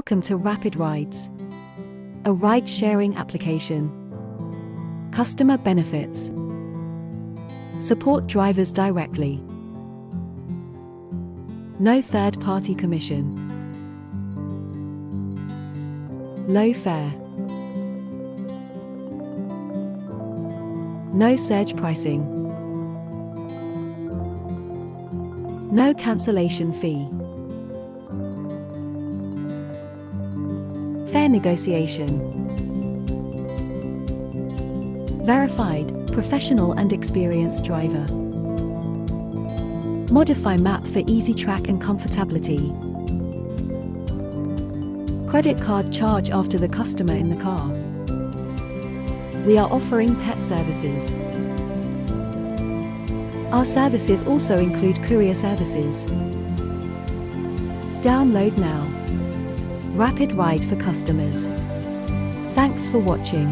Welcome to Rapid Rides, a ride-sharing application. Customer benefits. Support drivers directly. No third-party commission. Low fare. No surge pricing. No cancellation fee. Fair negotiation. Verified, professional and experienced driver. Modify map for easy track and comfortability. Credit card charge after the customer in the car. We are offering pet services. Our services also include courier services. Download now. Rapid Ride for customers. Thanks for watching.